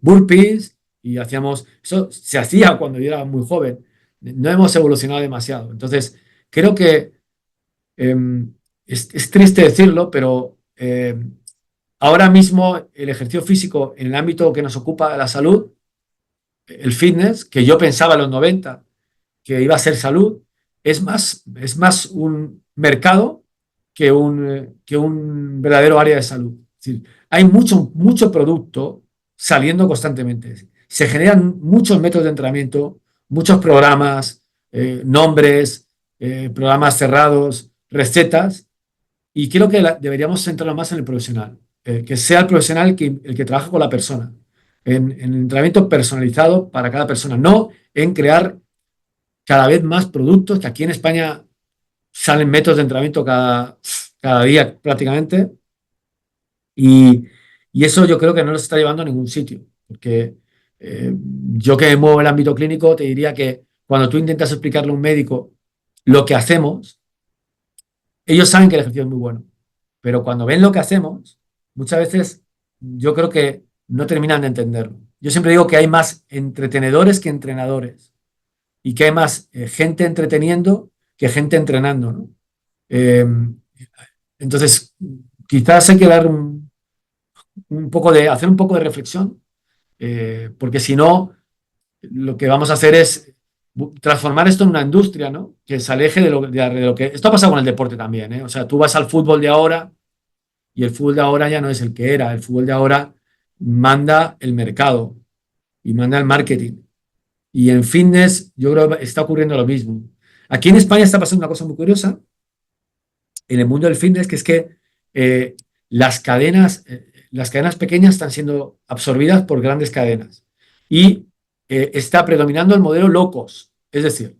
burpees y hacíamos... Eso se hacía cuando yo era muy joven. No hemos evolucionado demasiado. Entonces, creo que eh, es triste decirlo, pero ahora mismo el ejercicio físico en el ámbito que nos ocupa la salud, el fitness, que yo pensaba en los 90 que iba a ser salud, es más un mercado que un verdadero área de salud. Es decir, hay mucho producto saliendo constantemente. Se generan muchos métodos de entrenamiento, muchos programas, nombres, programas cerrados, recetas, y creo que deberíamos centrarnos más en el profesional, que sea el profesional el que trabaja con la persona, en el entrenamiento personalizado para cada persona, no en crear cada vez más productos, que aquí en España salen métodos de entrenamiento cada día prácticamente, y, y eso yo creo que no los está llevando a ningún sitio, porque yo que me muevo en el ámbito clínico te diría que cuando tú intentas explicarle a un médico lo que hacemos, ellos saben que el ejercicio es muy bueno, pero cuando ven lo que hacemos, muchas veces yo creo que no terminan de entenderlo. Yo siempre digo que hay más entretenedores que entrenadores y que hay más gente entreteniendo que gente entrenando, ¿no? Eh, entonces, quizás hay que dar hacer un poco de reflexión, porque si no, lo que vamos a hacer es transformar esto en una industria, ¿no? Que se aleje de lo que... Esto ha pasado con el deporte también, ¿eh? O sea, tú vas al fútbol de ahora y el fútbol de ahora ya no es el que era. El fútbol de ahora manda el mercado y manda el marketing. Y en fitness yo creo que está ocurriendo lo mismo. Aquí en España está pasando una cosa muy curiosa en el mundo del fitness, que es que eh, las cadenas pequeñas están siendo absorbidas por grandes cadenas. Y está predominando el modelo low cost, es decir,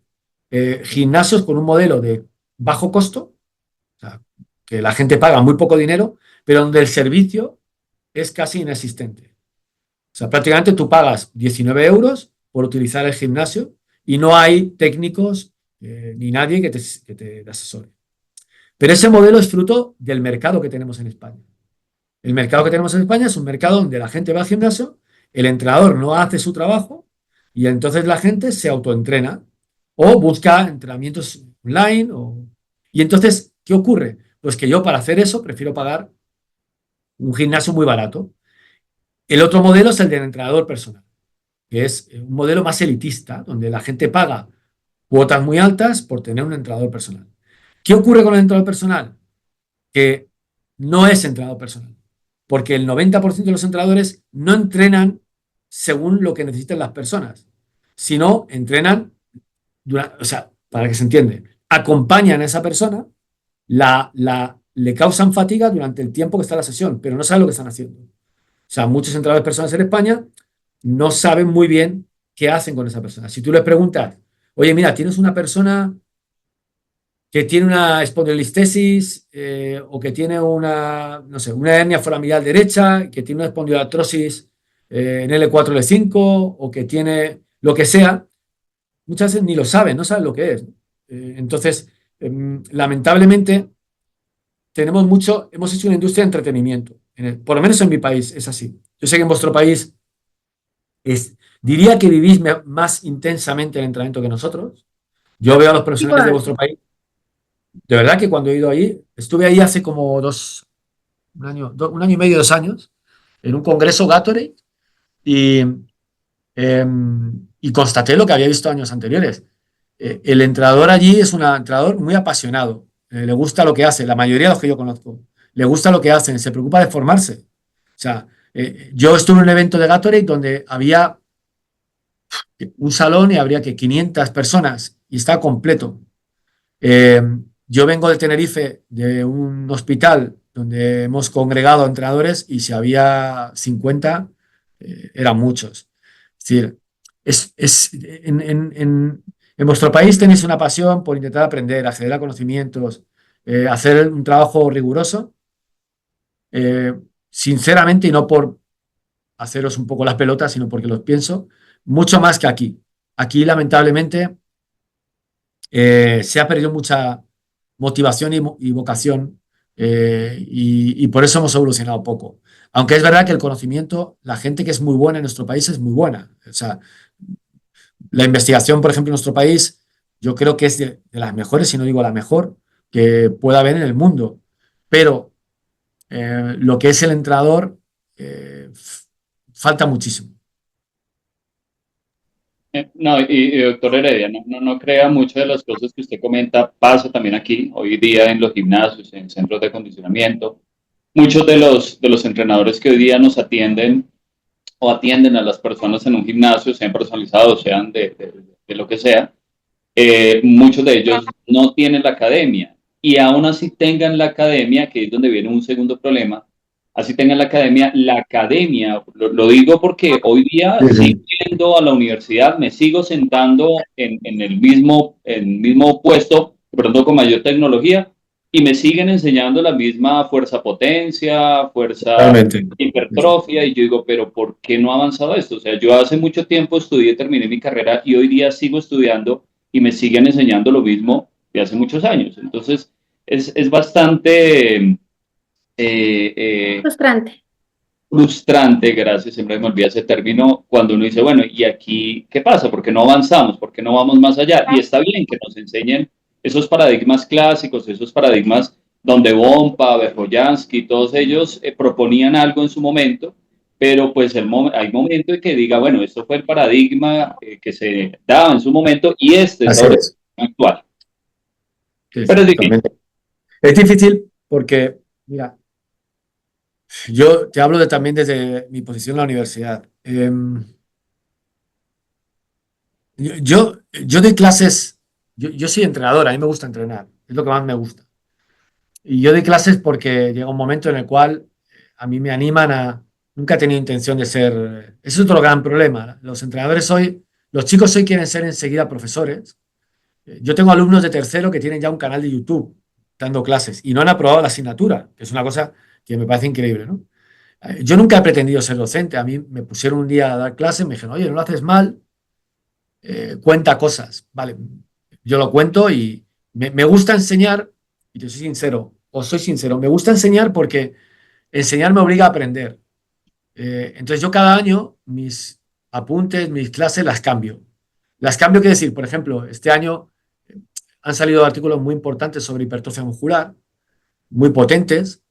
gimnasios con un modelo de bajo costo, o sea, que la gente paga muy poco dinero, pero donde el servicio es casi inexistente. O sea, prácticamente tú pagas 19 euros por utilizar el gimnasio y no hay técnicos ni nadie que te asesore. Pero ese modelo es fruto del mercado que tenemos en España. El mercado que tenemos en España es un mercado donde la gente va al gimnasio, el entrenador no hace su trabajo y entonces la gente se autoentrena o busca entrenamientos online. Y entonces, ¿qué ocurre? Pues que yo para hacer eso prefiero pagar un gimnasio muy barato. El otro modelo es el del entrenador personal, que es un modelo más elitista, donde la gente paga cuotas muy altas por tener un entrenador personal. ¿Qué ocurre con el entrenador personal? Que no es entrenador personal, porque el 90% de los entrenadores no entrenan según lo que necesitan las personas, sino entrenan, o sea, para que se entienda, acompañan a esa persona, la le causan fatiga durante el tiempo que está la sesión, pero no saben lo que están haciendo. O sea, muchos entrenadores personales en España no saben muy bien qué hacen con esa persona. Si tú les preguntas, oye, mira, tienes una persona que tiene una espondilistesis o que tiene una, no sé, una hernia foraminal derecha, que tiene una espondiloartrosis en L4-L5 o que tiene lo que sea, muchas veces ni lo saben, no saben lo que es. Entonces, lamentablemente, hemos hecho una industria de entretenimiento. Por lo menos en mi país es así. Yo sé que en vuestro país diría que vivís más intensamente el entrenamiento que nosotros. Yo veo a los profesionales de Igual. vuestro país. De verdad que cuando he ido ahí, estuve ahí hace como un año y medio, 2 años, en un congreso Gatorade y, y constaté lo que había visto años anteriores. El entrenador allí es un entrenador muy apasionado, le gusta lo que hace, la mayoría de los que yo conozco, le gusta lo que hacen, se preocupa de formarse. O sea, yo estuve en un evento de Gatorade donde había un salón y habría que 500 personas y está completo. Eh, yo vengo de Tenerife, de un hospital donde hemos congregado entrenadores y si había 50, eran muchos. Es decir, en vuestro país tenéis una pasión por intentar aprender, acceder a conocimientos, hacer un trabajo riguroso, eh, sinceramente, y no por haceros un poco las pelotas, sino porque los pienso, mucho más que aquí. Aquí, lamentablemente, se ha perdido mucha motivación y vocación y por eso hemos evolucionado poco. Aunque es verdad que el conocimiento, la gente que es muy buena en nuestro país es muy buena. O sea, la investigación, por ejemplo, en nuestro país, yo creo que es de las mejores, si no digo la mejor, que pueda haber en el mundo. Pero lo que es el entrenador, falta muchísimo. No, doctor Heredia, no crea muchas de las cosas que usted comenta, pasa también aquí, hoy día en los gimnasios, en centros de acondicionamiento. Muchos de los entrenadores que hoy día nos atienden o atienden a las personas en un gimnasio, sean personalizados, sean de lo que sea, muchos de ellos no tienen la academia y aún así tengan la academia, que es donde viene un segundo problema, así tengan la academia, lo digo porque hoy día sigo yendo a la universidad, me sigo sentando en el mismo puesto, de pronto con mayor tecnología, y me siguen enseñando la misma fuerza potencia, fuerza Realmente. hipertrofia, y yo digo, pero ¿por qué no ha avanzado esto? O sea, yo hace mucho tiempo estudié, terminé mi carrera y hoy día sigo estudiando y me siguen enseñando lo mismo de hace muchos años. Entonces, es bastante Frustrante. frustrante, gracias, siempre me olvida ese término, cuando uno dice, bueno, ¿y aquí qué pasa? ¿Por qué no avanzamos? ¿Por qué no vamos más allá? Y está bien que nos enseñen esos paradigmas clásicos, esos paradigmas donde Bompa, Verhoyansky, todos ellos proponían algo en su momento, pero pues hay momento en que diga, bueno, esto fue el paradigma que se daba en su momento y este es Así ahora es. el actual. Sí, Pero sí, es difícil. totalmente. Es difícil porque, mira, yo te hablo también desde mi posición en la universidad. Yo doy clases, yo soy entrenador, a mí me gusta entrenar, es lo que más me gusta. Y yo doy clases porque llega un momento en el cual a mí me animan a... Nunca he tenido intención de ser... Ese es otro gran problema. Los entrenadores hoy, los chicos hoy quieren ser enseguida profesores. Yo tengo alumnos de tercero que tienen ya un canal de YouTube dando clases y no han aprobado la asignatura, que es una cosa que me parece increíble, ¿no? Yo nunca he pretendido ser docente. A mí me pusieron un día a dar clases, me dijeron, oye, no lo haces mal, cuenta cosas. Vale, yo lo cuento y me gusta enseñar, y te soy sincero, o soy sincero, me gusta enseñar porque enseñar me obliga a aprender. Entonces yo cada año mis apuntes, mis clases las cambio. Las cambio, quiere decir, por ejemplo, este año han salido artículos muy importantes sobre hipertrofia muscular, muy potentes.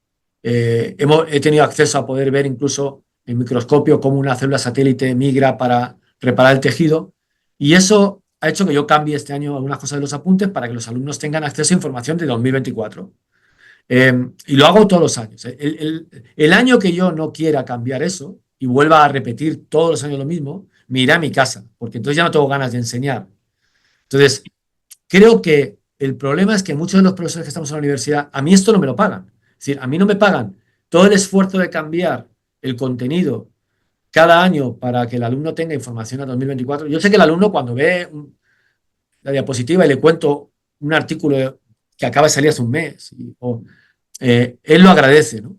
He tenido acceso a poder ver incluso en microscopio cómo una célula satélite migra para reparar el tejido. Y eso ha hecho que yo cambie este año algunas cosas de los apuntes para que los alumnos tengan acceso a información de 2024. Y lo hago todos los años. El año que yo no quiera cambiar eso y vuelva a repetir todos los años lo mismo, me iré a mi casa, porque entonces ya no tengo ganas de enseñar. Entonces, creo que el problema es que muchos de los profesores que estamos en la universidad, a mí esto no me lo pagan. Es decir, a mí no me pagan todo el esfuerzo de cambiar el contenido cada año para que el alumno tenga información a 2024. Yo sé que el alumno cuando ve la diapositiva y le cuento un artículo que acaba de salir hace un mes, él lo agradece, ¿no?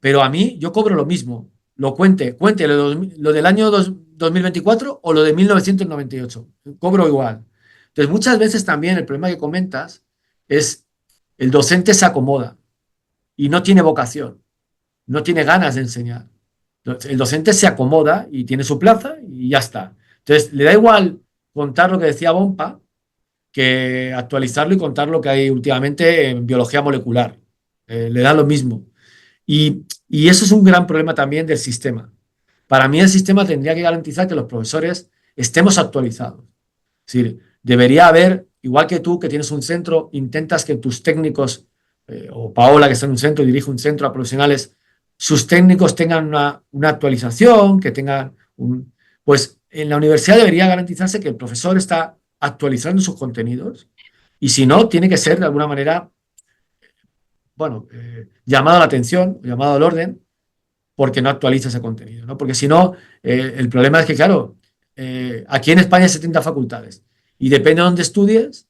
Pero a mí yo cobro lo mismo, cuente lo del año 2024 o lo de 1998, cobro igual. Entonces muchas veces también el problema que comentas es el docente se acomoda y no tiene vocación, no tiene ganas de enseñar. El docente se acomoda y tiene su plaza y ya está. Entonces le da igual contar lo que decía Bompa que actualizarlo y contar lo que hay últimamente en biología molecular. Le da lo mismo. Y eso es un gran problema también del sistema. Para mí el sistema tendría que garantizar que los profesores estemos actualizados. Es decir, debería haber, igual que tú que tienes un centro, intentas que tus técnicos, o Paola que está en un centro y dirige un centro a profesionales, sus técnicos tengan una actualización, que tengan un... Pues en la universidad debería garantizarse que el profesor está actualizando sus contenidos y si no, tiene que ser de alguna manera, bueno, llamado a la atención, llamado al orden, porque no actualiza ese contenido, ¿no? Porque si no, el problema es que, claro, aquí en España hay 70 facultades y depende de dónde estudies,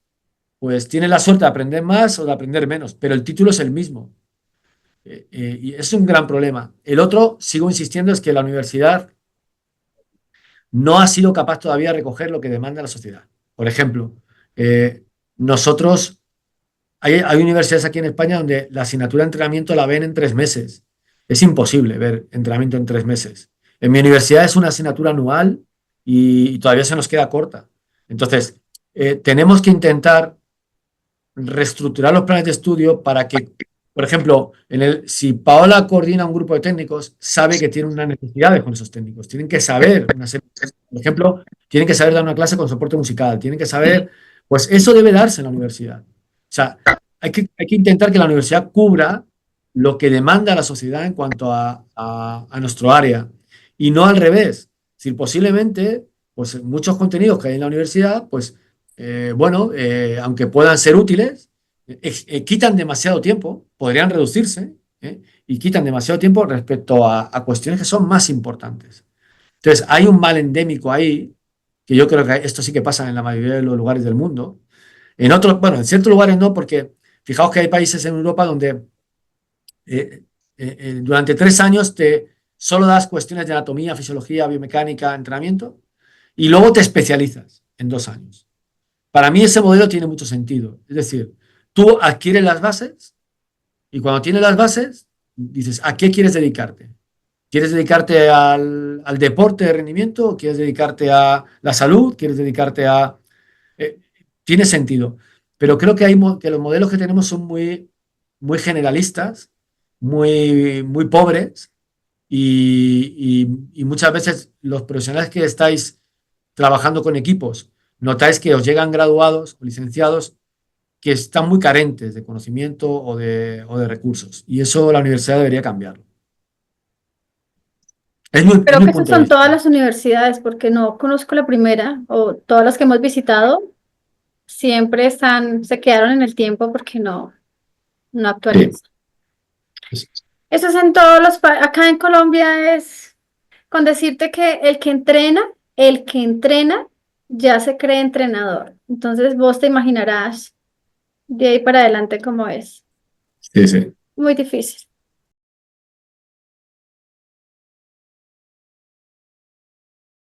pues tienes la suerte de aprender más o de aprender menos, pero el título es el mismo. Y es un gran problema. El otro, sigo insistiendo, es que la universidad no ha sido capaz todavía de recoger lo que demanda la sociedad. Por ejemplo, nosotros, hay universidades aquí en España donde la asignatura de entrenamiento la ven en 3 meses. Es imposible ver entrenamiento en 3 meses. En mi universidad es una asignatura anual y todavía se nos queda corta. Entonces, tenemos que intentar reestructurar los planes de estudio para que, por ejemplo, si Paola coordina un grupo de técnicos, sabe que tiene una necesidad con esos técnicos. Tienen que saber, por ejemplo, tienen que saber dar una clase con soporte musical, tienen que saber, pues eso debe darse en la universidad. O sea, hay que intentar que la universidad cubra lo que demanda la sociedad en cuanto a nuestro área y no al revés. Si posiblemente, pues muchos contenidos que hay en la universidad, pues bueno, aunque puedan ser útiles, quitan demasiado tiempo, podrían reducirse, y quitan demasiado tiempo respecto a cuestiones que son más importantes. Entonces, hay un mal endémico ahí, que yo creo que esto sí que pasa en la mayoría de los lugares del mundo. En otros, bueno, en ciertos lugares no, porque fijaos que hay países en Europa donde durante 3 años solo das cuestiones de anatomía, fisiología, biomecánica, entrenamiento, y luego te especializas en 2 años. Para mí ese modelo tiene mucho sentido. Es decir, tú adquieres las bases y cuando tienes las bases, dices, ¿a qué quieres dedicarte? ¿Quieres dedicarte al deporte de rendimiento? ¿Quieres dedicarte a la salud? ¿Quieres dedicarte a...? eh, Tiene sentido. Pero creo que los modelos que tenemos son muy, muy generalistas, muy pobres y muchas veces los profesionales que estáis trabajando con equipos, notáis que os llegan graduados o licenciados que están muy carentes de conocimiento o de recursos. Y eso la universidad debería cambiarlo. Es Creo mi que esas punto de son vista. todas las universidades, porque no conozco la primera o todas las que hemos visitado, siempre se quedaron en el tiempo porque no Sí. actualizan. Eso es en todos acá en Colombia es con decirte que el que entrena ya se cree entrenador. Entonces vos te imaginarás de ahí para adelante cómo es. Sí, sí. Muy difícil.